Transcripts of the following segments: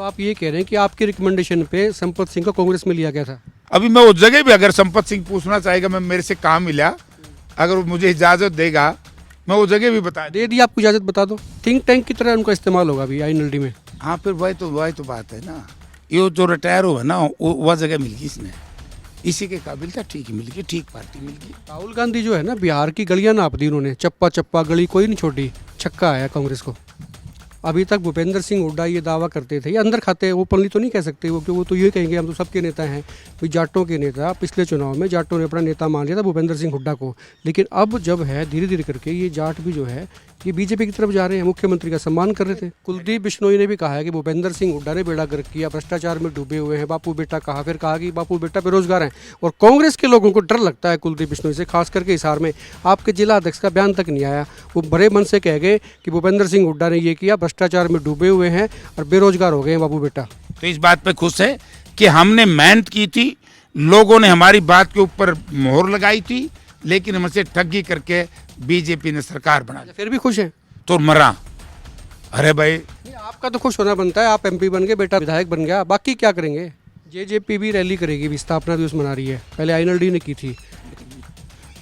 तो आप ये कह रहे हैं कि आपकी रिकमेंडेशन पे संपत सिंह को कांग्रेस में लिया गया था। अभी मैं उस जगह भी अगर संपत सिंह पूछना चाहेगा, मैं मेरे से काम मिला, अगर वो मुझे इजाज़त देगा मैं वो जगह भी बता दे दी आपको इजाज़त, बता दो। थिंक टैंक की तरह उनका इस्तेमाल होगा अभी INLD में। हाँ, फिर वही तो बात है ना। ये जो रिटायर हुआ ना, वह जगह मिल गई इसने, इसी के काबिल था, ठीक मिल गई, ठीक पार्टी मिल गई। राहुल गांधी जो है ना, बिहार की गलियां नाप दी उन्होंने, चप्पा चप्पा गली कोई नहीं छोड़ी, छक्का आया कांग्रेस को। अभी तक भूपेंद्र सिंह हुड्डा ये दावा करते थे, ये अंदर खाते, ओपनली तो नहीं कह सकते वो, क्योंकि वो तो ये कहेंगे हम तो सबके नेता हैं भाई। जाटों के नेता, पिछले चुनाव में जाटों ने अपना नेता मान लिया था भूपेंद्र सिंह हुड्डा को, लेकिन अब जब है धीरे धीरे करके ये जाट भी जो है ये बीजेपी की तरफ जा रहे हैं, मुख्यमंत्री का सम्मान कर रहे थे। कुलदीप बिश्नोई ने भी कहा है कि भूपेंद्र सिंह हुड्डा ने बेड़ा गर्क किया, भ्रष्टाचार में डूबे हुए हैं, बापू बेटा कहा, फिर कहा कि बापू बेटा बेरोजगार हैं। और कांग्रेस के लोगों को डर लगता है कुलदीप बिश्नोई से, खास करके हिसार में आपके जिला अध्यक्ष का बयान तक नहीं आया। वो बड़े मन से कह गए कि भूपेंद्र सिंह हुड्डा ने ये किया, भ्रष्टाचार में डूबे हुए हैं और बेरोजगार हो गए हैं बापू बेटा। तो इस बात पे खुश है कि हमने मेहनत की थी, लोगों ने हमारी बात के ऊपर मोहर लगाई थी, लेकिन हमसे ठगी करके बीजेपी ने सरकार बना दी। फिर भी खुश हैं तो मरा। अरे भाई, आपका तो खुश होना बनता है, आप MP बन गए, बेटा विधायक बन गया, बाकी क्या करेंगे। JJP भी रैली करेगी, भी स्थापना दिवस मना रही है, पहले INLD ने की थी,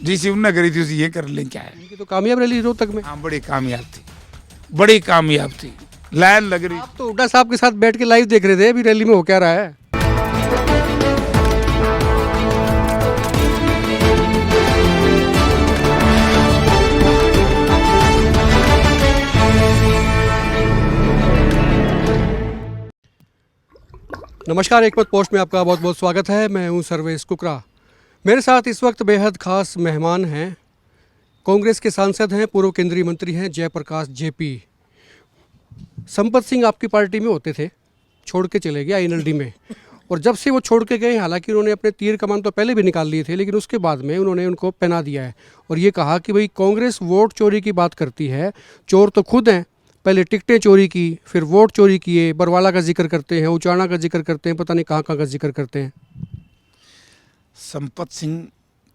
जिसे उन्होंने करी थी उसे ये कर लें, क्या है। उनकी तो कामयाब रैली रोहतक में। हाँ, बड़ी कामयाब थी, बड़ी कामयाब थी, लाइन लग रही। आप तो हुड्डा साहब के साथ बैठ के लाइव देख रहे थे, अभी रैली में हो क्या रहा है। नमस्कार, एक मत पोस्ट में आपका बहुत बहुत स्वागत है। मैं हूं सर्वेश कुकरा। मेरे साथ इस वक्त बेहद खास मेहमान हैं, कांग्रेस के सांसद हैं, पूर्व केंद्रीय मंत्री हैं जयप्रकाश JP। संपत सिंह आपकी पार्टी में होते थे, छोड़ के चले गए INLD में, और जब से वो छोड़ के गए, हालांकि उन्होंने अपने तीर कमान तो पहले भी निकाल लिए थे, लेकिन उसके बाद में उन्होंने उनको पहना दिया है और ये कहा कि भाई कांग्रेस वोट चोरी की बात करती है, चोर तो खुद हैं, पहले टिकटें चोरी की, फिर वोट चोरी किए, बरवाला का जिक्र करते हैं, उचाना का जिक्र करते हैं, पता नहीं कहाँ कहाँ का जिक्र करते हैं। संपत सिंह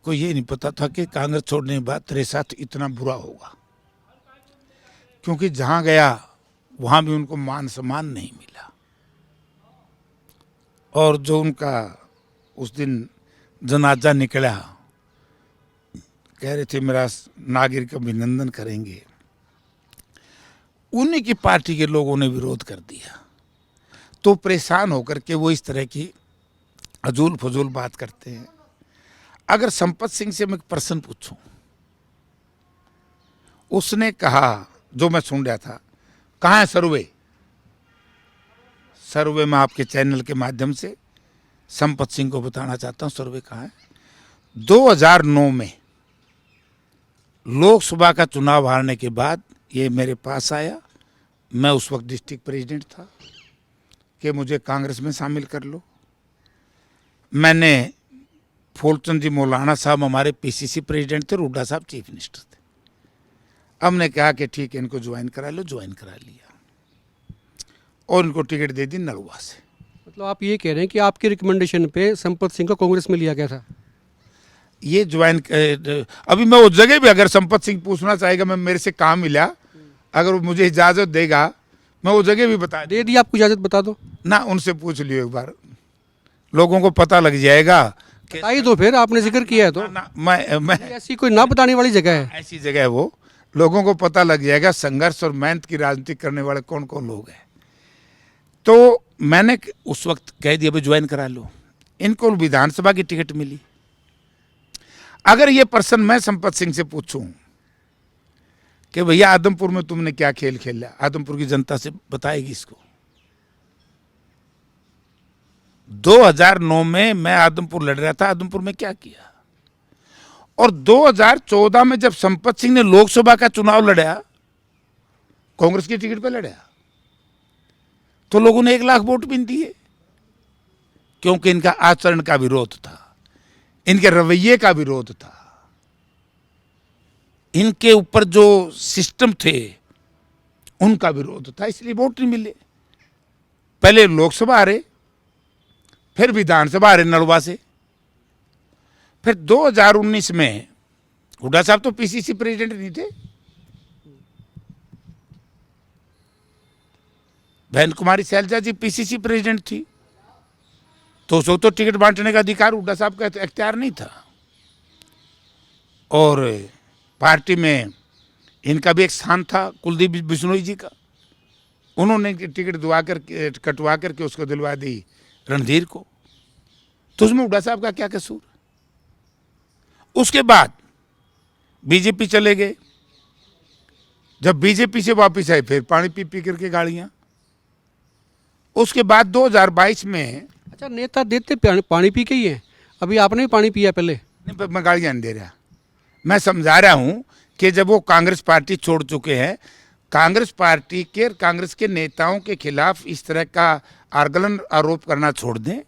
को ये नहीं पता था कि कांग्रेस छोड़ने के बाद तेरे साथ इतना बुरा होगा, क्योंकि जहाँ गया वहाँ भी उनको मान सम्मान नहीं मिला। और जो उनका उस दिन जनाजा निकला, कह रहे थे मेरा नागरिक अभिनंदन करेंगे, उन्हीं की पार्टी के लोगों ने विरोध कर दिया। तो परेशान होकर के वो इस तरह की अजूल फजूल बात करते हैं। अगर संपत सिंह से मैं एक प्रश्न पूछूं, उसने कहा, जो मैं सुन रहा था, कहाँ है सर्वे। सर्वे में आपके चैनल के माध्यम से संपत सिंह को बताना चाहता हूँ, सर्वे कहाँ है। 2009 में लोकसभा का चुनाव हारने के बाद ये मेरे पास आया, मैं उस वक्त डिस्ट्रिक्ट प्रेसिडेंट था, कि मुझे कांग्रेस में शामिल कर लो। मैंने फूलचंद जी मौलाना साहब हमारे PCC प्रेसिडेंट थे, हुड्डा साहब चीफ मिनिस्टर थे। हमने कहा कि ठीक है, इनको ज्वाइन करा लो, ज्वाइन करा लिया और इनको टिकट दे दी नलवा से। मतलब आप ये कह रहे हैं कि आपकी रिकमेंडेशन पे संपत सिंह को कांग्रेस में लिया गया था। ये ज्वाइन, अभी मैं उस जगह भी अगर संपत सिंह पूछना चाहेगा, मैं मेरे से काम मिला, अगर वो मुझे इजाज़त देगा मैं वो जगह भी बता दे दी आपको इजाज़त, बता दो ना। उनसे पूछ लियो एक बार, लोगों को पता लग जाएगा। बताइए तो, फिर आपने जिक्र किया है तो। ना, मैं ऐसी कोई ना बताने वाली जगह है। ऐसी जगह है, वो लोगों को पता लग जाएगा संघर्ष और मेहनत की राजनीति करने वाले कौन कौन लोग हैं। तो मैंने उस वक्त कह दिया भाई ज्वाइन करा लो। इनको विधानसभा की टिकट मिली। अगर ये प्रश्न मैं संपत सिंह से पूछूं कि भैया आदमपुर में तुमने क्या खेल खेला, आदमपुर की जनता से बताएगी इसको। 2009 में मैं आदमपुर लड़ रहा था, आदमपुर में क्या किया, और 2014 में जब संपत सिंह ने लोकसभा का चुनाव लड़ा, कांग्रेस की टिकट पे लड़ा, तो लोगों ने 1 लाख वोट भी दिए, क्योंकि इनका आचरण का विरोध था, इनके रवैये का विरोध था, इनके ऊपर जो सिस्टम थे उनका विरोध था, इसलिए वोट नहीं मिले। पहले लोकसभा हारे, फिर विधानसभा हारे नलवा से, फिर 2019 में हुड्डा साहब तो PCC प्रेसिडेंट नहीं थे, बहन कुमारी शैलजा जी पीसीसी प्रेसिडेंट थी, तो उसको तो टिकट बांटने का अधिकार हुड्डा साहब का इख्तियार नहीं था। और पार्टी में इनका भी एक स्थान था कुलदीप बिश्नोई जी का, उन्होंने टिकट कटवा करके उसको दिलवा दी रणधीर को, तो उसमें हुड्डा साहब का क्या कसूर। उसके बाद बीजेपी चले गए, जब बीजेपी से वापस आए फिर पानी पी पी करके गाड़ियां। उसके बाद 2022 में, अच्छा, नेता देते पानी पी के ही है, अभी आपने भी पानी पिया पहले। नहीं, मैं गाड़ियां नहीं दे रहा, मैं समझा रहा हूं कि जब वो कांग्रेस पार्टी छोड़ चुके हैं, कांग्रेस पार्टी के कांग्रेस के नेताओं के खिलाफ इस तरह का आर्गलन आरोप करना छोड़ दें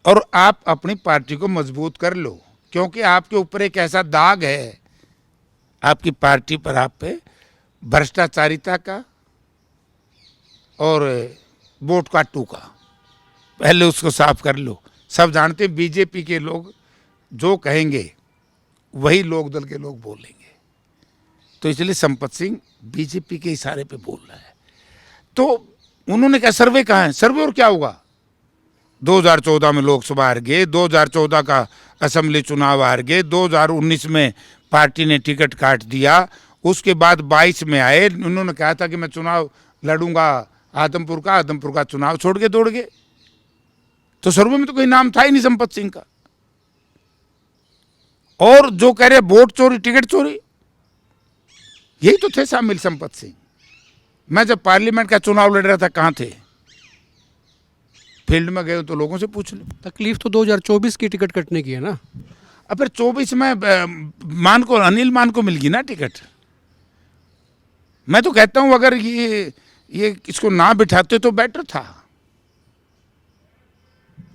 और आप अपनी पार्टी को मजबूत कर लो, क्योंकि आपके ऊपर एक ऐसा दाग है आपकी पार्टी पर, आप पे भ्रष्टाचारिता का और वोट काटू का, पहले उसको साफ कर लो। सब जानते हैं बीजेपी के लोग जो कहेंगे वही लोक दल के लोग बोलेंगे, तो इसलिए संपत सिंह बीजेपी के इशारे पे बोल रहा है। तो उन्होंने कहा सर्वे कहाँ है, सर्वे और क्या होगा। 2014 में लोकसभा हार गए, 2014 का असेंबली चुनाव हार गए, 2019 में पार्टी ने टिकट काट दिया, उसके बाद 22 में आए, उन्होंने कहा था कि मैं चुनाव लड़ूंगा आदमपुर का चुनाव छोड़ के दौड़ गए, तो सर्वे में तो कोई नाम था ही नहीं संपत सिंह का। और जो कह रहे वोट चोरी टिकट चोरी, यही तो थे शामिल संपत सिंह। मैं जब पार्लियामेंट का चुनाव लड़ रहा था कहां थे, फील्ड में गए तो लोगों से पूछ लो। तकलीफ तो 2024 की टिकट कटने की है ना। अब फिर 24 में अनिल मान को मिल गई ना टिकट। मैं तो कहता हूं अगर ये इसको ना बिठाते तो बेटर था।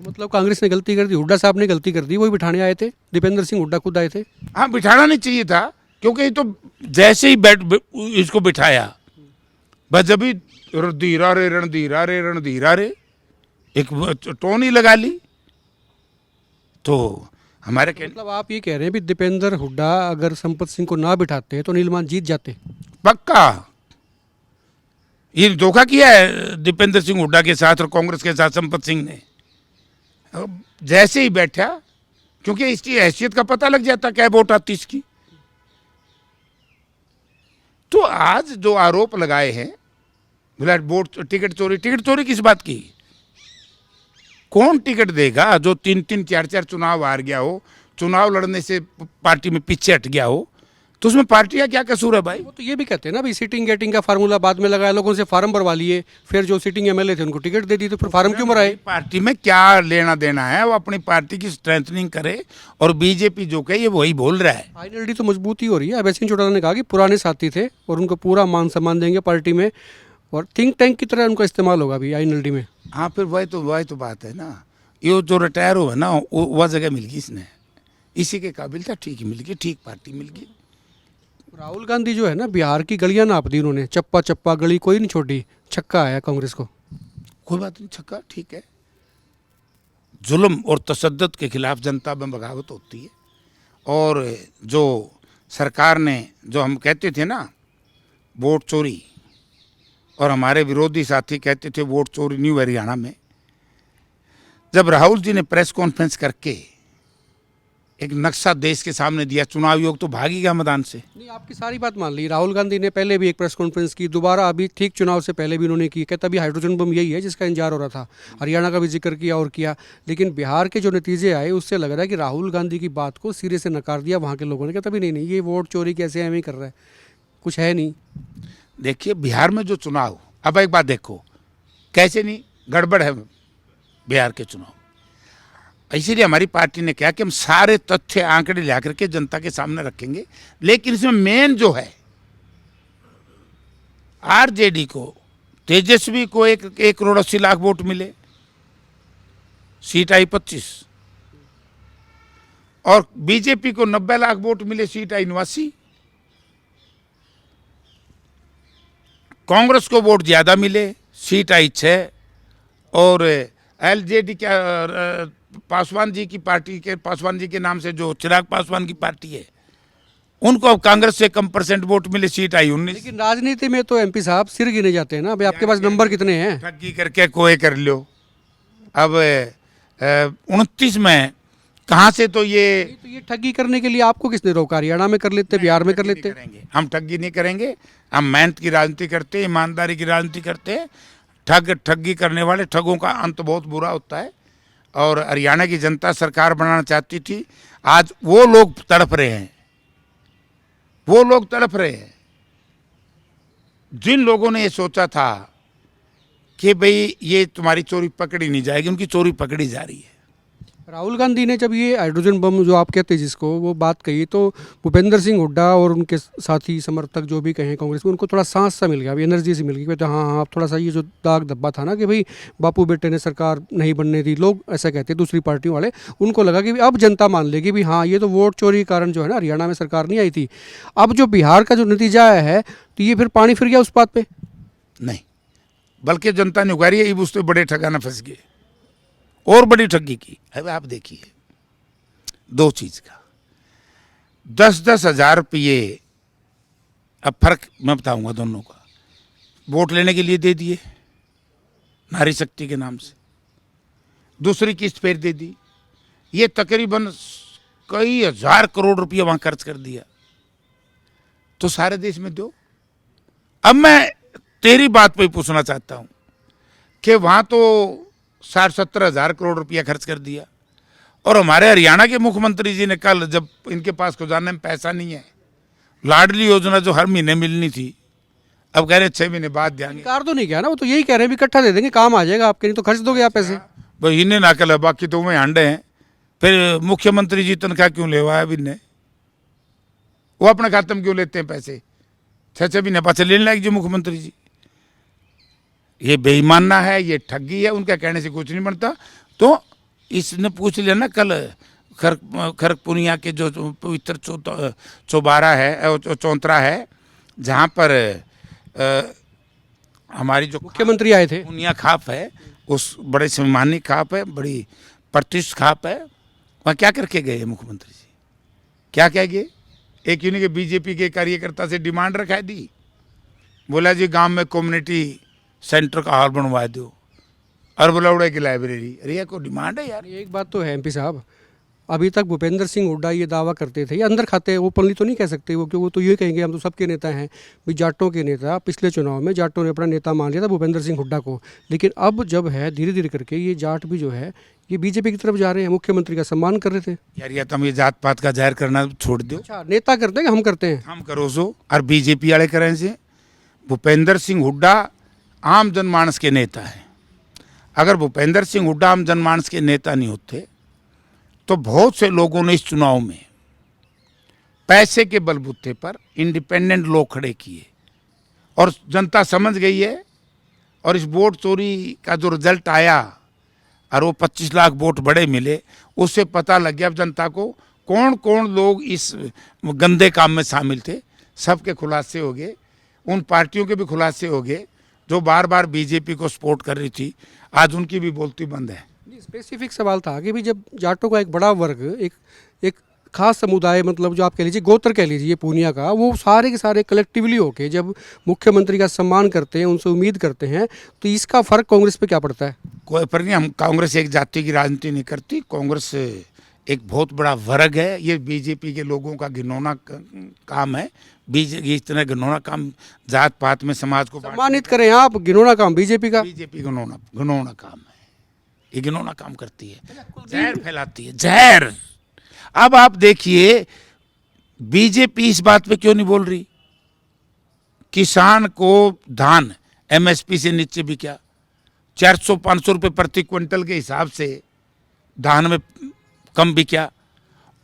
मतलब कांग्रेस ने गलती कर दी, हुड्डा साहब ने गलती कर दी, वही बिठाने आए थे, दीपेंद्र सिंह हुड्डा खुद आए थे। हाँ, बिठाना नहीं चाहिए था, क्योंकि ये तो जैसे ही इसको बिठाया, बस जब ही धीरा रे रणधीरा रे एक टोन ही लगा ली, तो हमारे मतलब आप ये कह रहे हैं भी दीपेंद्र हुड्डा अगर संपत सिंह को ना बिठाते तो नीलमान जीत जाते। पक्का ये धोखा किया है दीपेंद्र सिंह हुड्डा के साथ और कांग्रेस के साथ संपत सिंह ने। जैसे ही बैठा, क्योंकि इसकी हैसियत का पता लग जाता क्या वोट आती इसकी। तो आज जो आरोप लगाए हैं वोट टिकट चोरी किस बात की। कौन टिकट देगा जो 3-3 4-4 चुनाव हार गया हो, चुनाव लड़ने से पार्टी में पीछे हट गया हो, तो उसमें पार्टी का क्या कसूर है भाई। वो तो ये भी कहते हैं ना भाई सिटिंग गेटिंग का फार्मूला बाद में लगाया, लोगों से फार्म भरवा लिए, फिर जो सिटिंग एमएलए थे उनको टिकट दे दी, तो फिर फार्म क्यों भराए। पार्टी में क्या लेना देना है, वो अपनी पार्टी की स्ट्रेंथनिंग करे, और बीजेपी जो कहे ये वही बोल रहा है। आईएनएलडी तो मजबूती हो रही है। अभय सिंह चौटाला ने कहा कि पुराने साथी थे और उनको पूरा मान सम्मान देंगे पार्टी में, और थिंक टैंक की तरह उनका इस्तेमाल होगा अभी आईएनएलडी में। हाँ, फिर वही तो बात है ना, ये जो रिटायर हुआ ना वह जगह मिल गई इसने, इसी के काबिल था, ठीक मिल गई, ठीक पार्टी मिल गई। राहुल गांधी जो है ना, बिहार की गलियां नाप दी उन्होंने, चप्पा चप्पा गली कोई नहीं छोड़ी, छक्का आया कांग्रेस को। कोई बात नहीं, छक्का ठीक है। जुल्म और तशद्दुद के खिलाफ जनता में बगावत होती है, और जो सरकार ने, जो हम कहते थे ना वोट चोरी, और हमारे विरोधी साथी कहते थे वोट चोरी न्यू हरियाणा में, जब राहुल जी ने प्रेस कॉन्फ्रेंस करके एक नक्शा देश के सामने दिया, चुनाव आयोग तो भाग ही गया मैदान से। नहीं, आपकी सारी बात मान ली। राहुल गांधी ने पहले भी एक प्रेस कॉन्फ्रेंस की, दोबारा अभी ठीक चुनाव से पहले भी उन्होंने की, कहता अभी हाइड्रोजन बम यही है जिसका इंतजार हो रहा था। हरियाणा का भी जिक्र किया और किया, लेकिन बिहार के जो नतीजे आए उससे लग रहा है कि राहुल गांधी की बात को सिरे से नकार दिया वहाँ के लोगों ने, कहता भी नहीं ये वोट चोरी कैसे हमें कर रहा है, कुछ है नहीं। देखिए बिहार में जो चुनाव, अब एक बात देखो कैसे नहीं गड़बड़ है बिहार के चुनाव। इसीलिए हमारी पार्टी ने कहा कि हम सारे तथ्य आंकड़े ला करके जनता के सामने रखेंगे, लेकिन इसमें मेन जो है आरजेडी को, तेजस्वी को 1 करोड़ 80 लाख वोट मिले, सीट आई 25, और बीजेपी को 90 लाख वोट मिले, सीट आई 89। कांग्रेस को वोट ज्यादा मिले, सीट आई 6, और एलजेडी क्या पासवान जी की पार्टी के, पासवान जी के नाम से जो चिराग पासवान की पार्टी है, उनको अब कांग्रेस से कम परसेंट वोट मिले, सीट आई 19। लेकिन राजनीति में तो एमपी साहब सिर गिने जाते हैं ना, अभी आपके पास नंबर कितने हैं? ठगी करके कोई कर लो। अब 29 में कहाँ से तो ये ठगी करने के लिए आपको किसने रोका? हरियाणा में कर लेते, बिहार में कर लेते। करेंगे हम ठगी नहीं करेंगे। हम मेहनत की राजनीति करते हैं, ईमानदारी की राजनीति करते हैं। ठगी करने वाले ठगों का अंत बहुत बुरा होता है। और हरियाणा की जनता सरकार बनाना चाहती थी, आज वो लोग तड़प रहे हैं, वो लोग तड़प रहे हैं जिन लोगों ने ये सोचा था कि भाई ये तुम्हारी चोरी पकड़ी नहीं जाएगी, उनकी चोरी पकड़ी जा रही है। राहुल गांधी ने जब ये हाइड्रोजन बम जो आप कहते हैं जिसको, वो बात कही, तो भूपेंद्र सिंह हुड्डा और उनके साथी समर्थक जो भी कहें कांग्रेस में, उनको थोड़ा सांस सा मिल गया, अभी एनर्जी सी मिल गई। कहते हाँ हाँ, थोड़ा सा ये जो दाग धब्बा था ना कि भाई बापू बेटे ने सरकार नहीं बनने दी, लोग ऐसा कहते हैं दूसरी पार्टियों वाले, उनको लगा कि अब जनता मान लेगी भी हाँ ये तो वोट चोरी के कारण जो है ना हरियाणा में सरकार नहीं आई थी। अब जो बिहार का जो नतीजा आया है, तो ये फिर पानी फिर गया उस बात पर? नहीं, बल्कि जनता ने उगारी है, उससे बड़े ठगाना फंस गए और बड़ी ठगी की। अब आप देखिए दो चीज का 10-10 हजार रुपये, अब फर्क मैं बताऊंगा दोनों का, वोट लेने के लिए दे दिए नारी शक्ति के नाम से, दूसरी किस्त फिर दे दी, ये तकरीबन कई हजार करोड़ रुपये वहां खर्च कर दिया। तो सारे देश में दो। अब मैं तेरी बात पे पूछना चाहता हूं कि वहां तो 60-70 हजार करोड़ रुपया खर्च कर दिया, और हमारे हरियाणा के मुख्यमंत्री जी ने कल, जब इनके पास खजाने में पैसा नहीं है, लाडली योजना जो हर महीने मिलनी थी, अब कह रहे 6 महीने बाद देंगे। इनकार तो नहीं किया ना, वो तो यही कह रहे हैं भी इकट्ठा दे देंगे, काम आ जाएगा आपके, नहीं तो खर्च दोगे आप पैसे। भाई इन्हें ना कल, बाकी तो वह हांडे हैं। फिर मुख्यमंत्री जी तनख्वाह क्यों लेवा है इन्हें? वो अपने खाते में क्यों लेते हैं पैसे? 6-6 महीने पास लेने लायक जी मुख्यमंत्री जी। ये बेईमानना है, ये ठगी है, उनका कहने से कुछ नहीं बनता। तो इसने पूछ लिया ना कल, खरपुनिया के जो पवित्र चौबारा है, चौंतरा है, जहाँ पर हमारी जो मुख्यमंत्री आए थे, पुनिया खाप है, उस बड़े सम्मानित खाप है, बड़ी प्रतिष्ठित खाप है, वहाँ क्या करके गए मुख्यमंत्री जी? क्या कह गए? एक यूनिक बीजेपी के कार्यकर्ता से डिमांड रखा दी, बोला जी गांव में कम्युनिटी सेंटर का हॉल बनवा दो, अरबलौड़े की लाइब्रेरी। अरे ये कोई डिमांड है यार? एक बात तो है एमपी साहब, अभी तक भूपेंद्र सिंह हुड्डा ये दावा करते थे, ये अंदर खाते ओपनली तो नहीं कह सकते वो, क्योंकि वो तो ये कहेंगे हम तो सबके नेता हैं, भी जाटों के नेता। पिछले चुनाव में जाटों ने अपना नेता मान लिया था भूपेंद्र सिंह हुड्डा को, लेकिन अब जब है धीरे धीरे करके ये जाट भी जो है ये बीजेपी की तरफ जा रहे हैं, मुख्यमंत्री का सम्मान कर रहे थे। यार या तुम ये जात पात का जाहिर करना छोड़ दो। अच्छा, नेता करते हैं कि हम करते हैं? हम करो सो, और बीजेपी वाले करें से। भूपेंद्र सिंह हुड्डा आम जनमानस के नेता है। अगर भूपेंद्र सिंह हुड्डा आम जनमानस के नेता नहीं होते तो बहुत से लोगों ने इस चुनाव में पैसे के बलबूते पर इंडिपेंडेंट लोग खड़े किए, और जनता समझ गई है। और इस वोट चोरी का जो रिजल्ट आया और वो 25 लाख वोट बड़े मिले, उससे पता लग गया जनता को कौन कौन लोग इस गंदे काम में शामिल थे। सबके खुलासे हो गए, उन पार्टियों के भी खुलासे हो गए जो बार बार बीजेपी को सपोर्ट कर रही थी, आज उनकी भी बोलती बंद है। स्पेसिफिक सवाल था कि भी जब जाटों का एक बड़ा वर्ग, एक खास समुदाय, मतलब जो आप कह लीजिए गोत्र कह लीजिए पूनिया का, वो सारे के सारे कलेक्टिवली होके जब मुख्यमंत्री का सम्मान करते हैं, उनसे उम्मीद करते हैं, तो इसका फर्क कांग्रेस पे क्या पड़ता है? कोई फर्क नहीं। हम कांग्रेस एक जाति की राजनीति नहीं करती। कांग्रेस एक बहुत बड़ा वर्ग है। ये बीजेपी के लोगों का घिनौना काम है। बीजेपी इतना घिनौना काम जात पात में समाज को सम्मानित करें आप, घिनौना काम बीजेपी का? बीजेपी घिनौना काम है। ये घिनौना काम करती है, जहर फैलाती है, जहर। अब आप देखिए बीजेपी इस बात पे क्यों नहीं बोल रही? किसान को धान एमएसपी से नीचे भी क्या 400-500 रुपये प्रति क्विंटल के हिसाब से धान में कम भी क्या,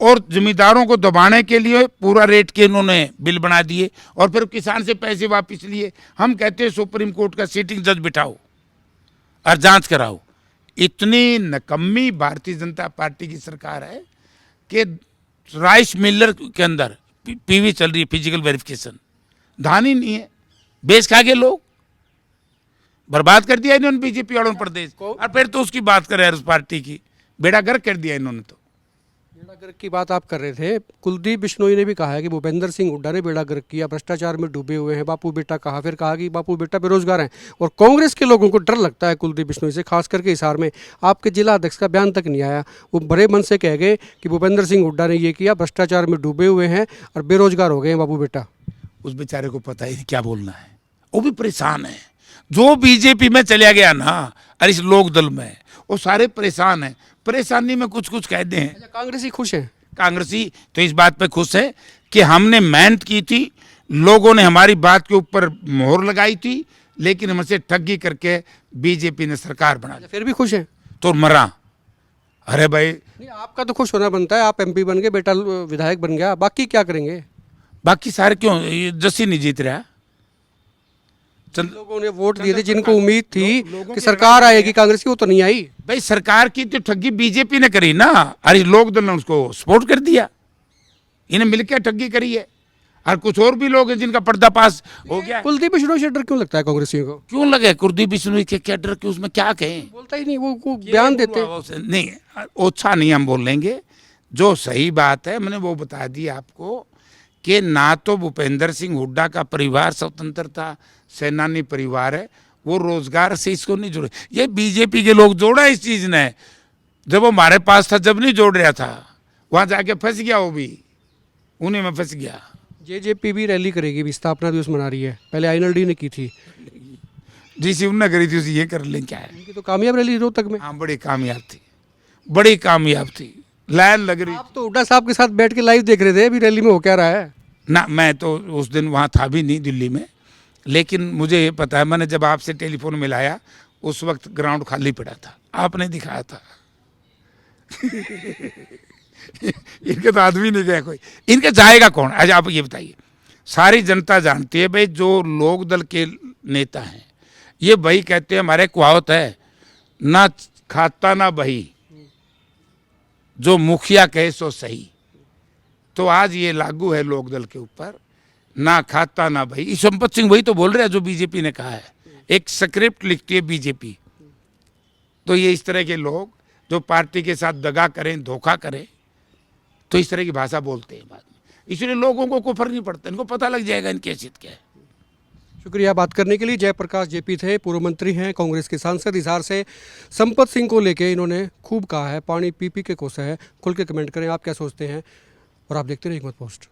और जमींदारों को दबाने के लिए पूरा रेट के इन्होंने बिल बना दिए, और फिर किसान से पैसे वापस लिए। हम कहते हैं सुप्रीम कोर्ट का सिटिंग जज बिठाओ और जांच कराओ। इतनी नकम्मी भारतीय जनता पार्टी की सरकार है कि राइस मिलर के अंदर पीवी चल रही है, फिजिकल वेरिफिकेशन, धान ही नहीं है, बेच खा के लोग बर्बाद कर दिया इन्होंने बीजेपी वालों प्रदेश। और फिर तो उसकी बात करें उस पार्टी की, बेड़ा गर्क कर दिया इन्होंने। तो बेड़ा गर्क की बात आप कर रहे थे, कुलदीप बिश्नोई ने भी कहा है कि भूपेंद्र सिंह हुड्डा ने बेड़ा गर्क किया, भ्रष्टाचार में डूबे हुए हैं, बापू बेटा कहा, फिर कहा कि बापू बेटा बेरोजगार हैं। और कांग्रेस के लोगों को डर लगता है कुलदीप बिश्नोई से, खास करके हिसार में आपके जिला अध्यक्ष का बयान तक नहीं आया। वो बड़े मन से कह गए कि भूपेंद्र सिंह हुड्डा ने ये किया, भ्रष्टाचार में डूबे हुए हैं और बेरोजगार हो गए हैं बापू बेटा। उस बेचारे को पता ही नहीं क्या बोलना है, वो भी परेशान है। जो बीजेपी में चला गया ना, और इस लोक दल में, वो सारे परेशान हैं। परेशानी में कुछ कुछ कहते हैं। अच्छा, कांग्रेसी खुश हैं? कांग्रेसी तो इस बात पे खुश है कि हमने मेहनत की थी, लोगों ने हमारी बात के ऊपर मोहर लगाई थी, लेकिन हमसे ठगी करके बीजेपी ने सरकार बना दी। फिर भी खुश हैं? तो मरा। अरे भाई, नहीं, आपका तो खुश होना बनता है, आप एमपी बन गए, बेटा विधायक बन गया, बाकी क्या करेंगे? बाकी सारे क्यों, ये जस्सी नहीं जीत रहा। लोगों ने वोट दिए थे, जिनको उम्मीद थी कि सरकार आएगी कांग्रेस की, वो तो नहीं आई। भाई सरकार की तो ठगी बीजेपी ने करी ना, अरे लोक दल ने उसको सपोर्ट कर दिया, इन्हें मिलकर ठगी करी है। और कुछ और भी लोग हैं जिनका पर्दाफाश हो गया। कुलदीप बिश्नोई से डर क्यों लगता है कांग्रेसियों को? क्यों लगे कुलदीप बिश्नोई के, क्या डर के, उसमें क्या कहें? बोलता ही नहीं, वो बयान देते। नहीं, ओछा नहीं हम बोल लेंगे, जो सही बात है मैंने वो बता दी आपको कि ना तो भूपेंद्र सिंह हुड्डा का परिवार स्वतंत्रता सेनानी परिवार है, वो रोजगार से इसको नहीं जोड़े। ये बीजेपी के लोग जोड़ा इस चीज ने, जब वो हमारे पास था जब नहीं जोड़ रहा था, वहां जाके फंस गया, वो भी उन्हीं में फंस गया। जेजेपी भी रैली करेगी, भी स्थापना दिवस मना रही है, पहले आईएनएलडी ने की थी, जिसे उन्होंने करी थी उसे ये कर लें, क्या है। उनकी तो कामयाब रैली रोहतक में। हाँ, बड़ी कामयाब थी, बड़ी कामयाब थी, लाइन लग रही। आप तो हुड्डा साहब के साथ बैठ के लाइव देख रहे थे, अभी रैली में हो क्या रहा है? ना, मैं तो उस दिन वहाँ था भी नहीं दिल्ली में, लेकिन मुझे ये पता है, मैंने जब आपसे टेलीफोन मिलाया उस वक्त ग्राउंड खाली पड़ा था, आपने दिखाया था। इनके तो आदमी नहीं गया कोई, इनके जाएगा कौन? आज आप ये बताइए। सारी जनता जानती है भाई, जो लोक दल के नेता हैं ये भाई कहते हैं, हमारे कहावत है ना खाता ना बही, जो मुखिया कहे सो सही। तो आज ये लागू है लोक दल के ऊपर, ना खाता ना भाई। संपत सिंह वही तो बोल रहे हैं जो बीजेपी ने कहा है, एक स्क्रिप्ट लिखती है बीजेपी। तो ये इस तरह के लोग जो पार्टी के साथ दगा करें, धोखा करें, तो इस तरह की भाषा बोलते हैं बाद में। इसलिए लोगों को कोई फर्क नहीं पड़ता, इनको पता लग जाएगा इनकी हैसियत क्या है। शुक्रिया बात करने के लिए। जयप्रकाश जेपी थे, पूर्व मंत्री हैं, कांग्रेस के सांसद। हिसार से संपत सिंह को लेके इन्होंने खूब कहा है, पानी पी पी के कोसा है। खुल के कमेंट करें, आप क्या सोचते हैं, और आप देखते रहिए हिकमत पोस्ट।